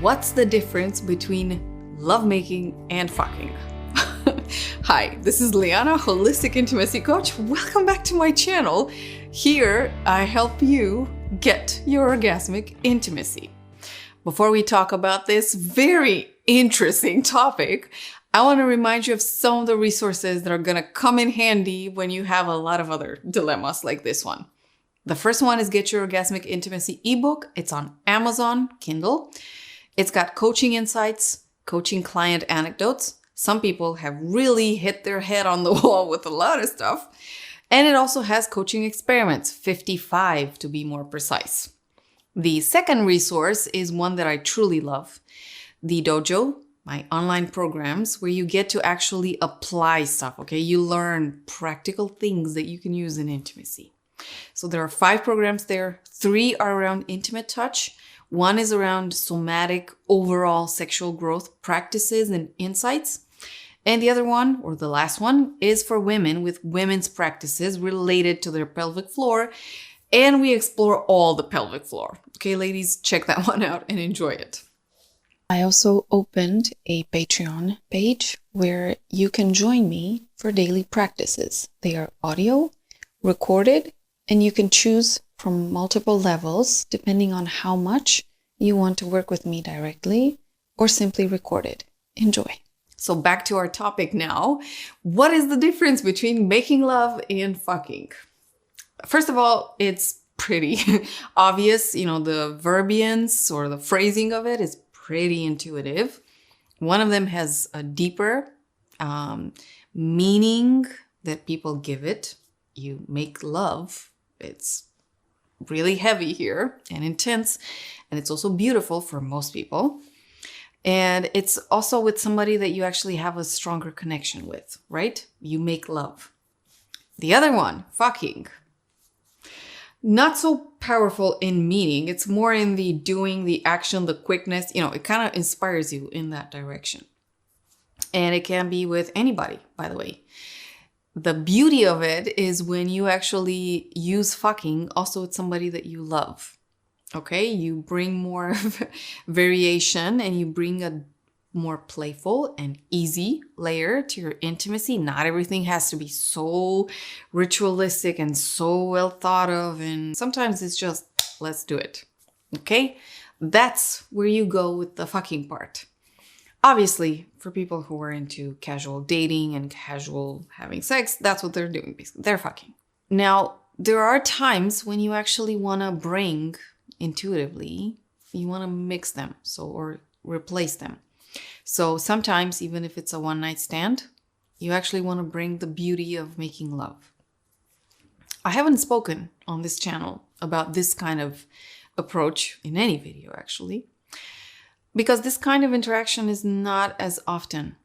What's the difference between lovemaking and fucking? Hi, this is Liana, holistic intimacy coach. Welcome back to my channel. Here, I help you get your orgasmic intimacy. Before we talk about this very interesting topic, I want to remind you of some of the resources that are going to come in handy when you have a lot of other dilemmas like this one. The first one is Get Your Orgasmic Intimacy ebook. It's on Amazon Kindle. It's got coaching insights, coaching client anecdotes. Some people have really hit their head on the wall with a lot of stuff. And it also has coaching experiments, 55 to be more precise. The second resource is one that I truly love, the Dojo, my online programs where you get to actually apply stuff, okay? You learn practical things that you can use in intimacy. So there are 5 programs there. 3 are around intimate touch. 1 is around somatic overall sexual growth practices and insights. And the other one, or the last one, is for women with women's practices related to their pelvic floor. And we explore all the pelvic floor. Okay, ladies, check that one out and enjoy it. I also opened a Patreon page where you can join me for daily practices. They are audio, recorded, and you can choose from multiple levels depending on how much you want to work with me directly or simply recorded. Enjoy. So back to our topic now. What is the difference between making love and fucking? First of all, it's pretty obvious. You know, the verbience or the phrasing of it is pretty intuitive. One of them has a deeper meaning that people give it. You make love. It's really heavy here and intense, and it's also beautiful for most people. And it's also with somebody that you actually have a stronger connection with, right? You make love. The other one, fucking, not so powerful in meaning. It's more in the doing, the action, the quickness. You know, it kind of inspires you in that direction. And it can be with anybody, by the way. The beauty of it is when you actually use fucking also with somebody that you love. Okay, you bring more variation and you bring a more playful and easy layer to your intimacy. Not everything has to be so ritualistic and so well thought of. And sometimes it's just, let's do it. Okay, that's where you go with the fucking part. Obviously, for people who are into casual dating and casual having sex, that's what they're doing, basically. They're fucking. Now, there are times when you actually want to bring intuitively, you want to mix them, or replace them. So sometimes, even if it's a one-night stand, you actually want to bring the beauty of making love. I haven't spoken on this channel about this kind of approach in any video, actually, because this kind of interaction is not as often,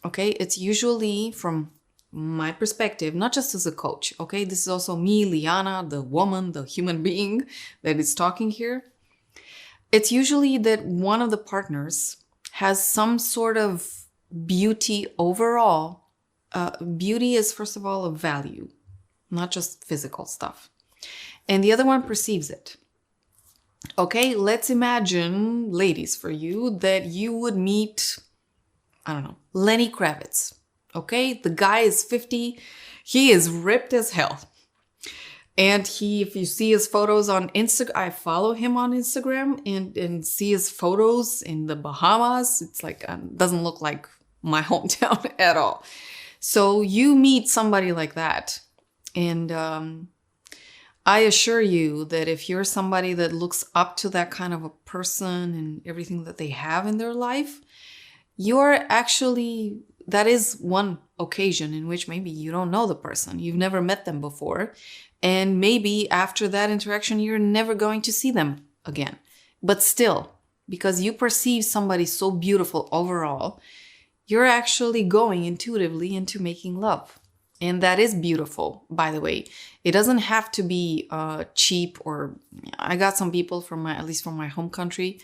okay? It's usually, from my perspective, not just as a coach, okay? This is also me, Liana, the woman, the human being that is talking here. It's usually that one of the partners has some sort of beauty overall. Beauty is, first of all, a value, not just physical stuff. And the other one perceives it. Okay, let's imagine, ladies, for you, that you would meet, I don't know, Lenny Kravitz. Okay, the guy is 50. He is ripped as hell. And if you see his photos on Instagram, I follow him on Instagram and see his photos in the Bahamas. It's like, doesn't look like my hometown at all. So you meet somebody like that. And I assure you that if you're somebody that looks up to that kind of a person and everything that they have in their life, you're actually, that is one occasion in which maybe you don't know the person. You've never met them before. And maybe after that interaction, you're never going to see them again. But still, because you perceive somebody so beautiful overall, you're actually going intuitively into making love. And that is beautiful, by the way. It doesn't have to be cheap, or I got some people at least from my home country,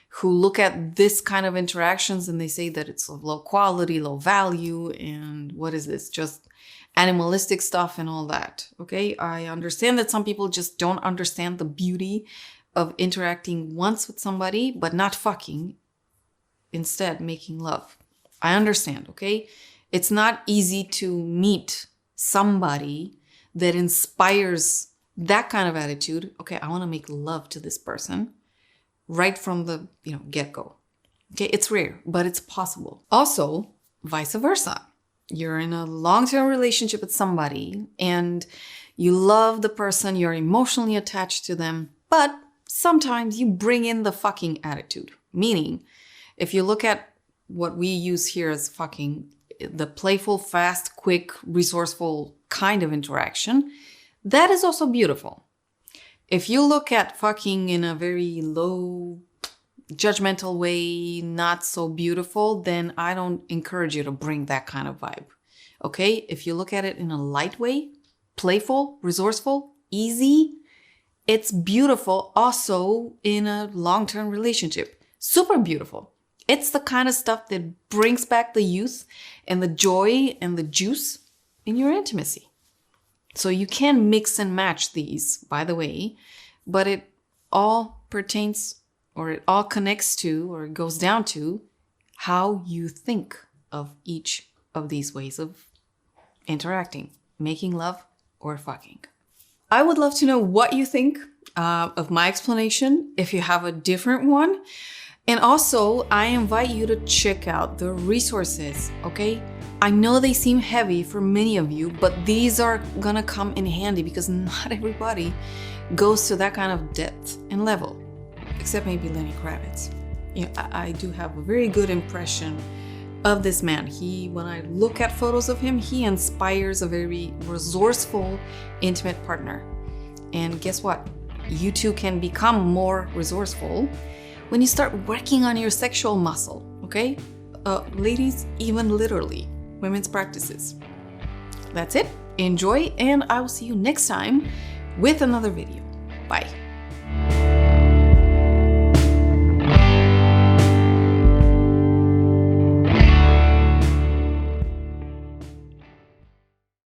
who look at this kind of interactions and they say that it's of low quality, low value, and what is this? Just animalistic stuff and all that. Okay, I understand that some people just don't understand the beauty of interacting once with somebody, but not fucking, instead making love. I understand, okay? It's not easy to meet somebody that inspires that kind of attitude. Okay, I want to make love to this person right from the, get-go. Okay, it's rare, but it's possible. Also, vice versa. You're in a long-term relationship with somebody and you love the person, you're emotionally attached to them, but sometimes you bring in the fucking attitude. Meaning, if you look at what we use here as fucking, the playful, fast, quick, resourceful kind of interaction, that is also beautiful. If you look at fucking in a very low, judgmental way, not so beautiful, then I don't encourage you to bring that kind of vibe. Okay? If you look at it in a light way, playful, resourceful, easy, it's beautiful also in a long-term relationship. Super beautiful. It's the kind of stuff that brings back the youth and the joy and the juice in your intimacy. So you can mix and match these, by the way, but it all pertains or it all connects to or it goes down to how you think of each of these ways of interacting, making love or fucking. I would love to know what you think of my explanation, if you have a different one. And also, I invite you to check out the resources, okay? I know they seem heavy for many of you, but these are gonna come in handy because not everybody goes to that kind of depth and level, except maybe Lenny Kravitz. I do have a very good impression of this man. When I look at photos of him, he inspires a very resourceful, intimate partner. And guess what? You too can become more resourceful when you start working on your sexual muscle, okay? Ladies, even literally, women's practices. That's it. Enjoy, and I will see you next time with another video. Bye.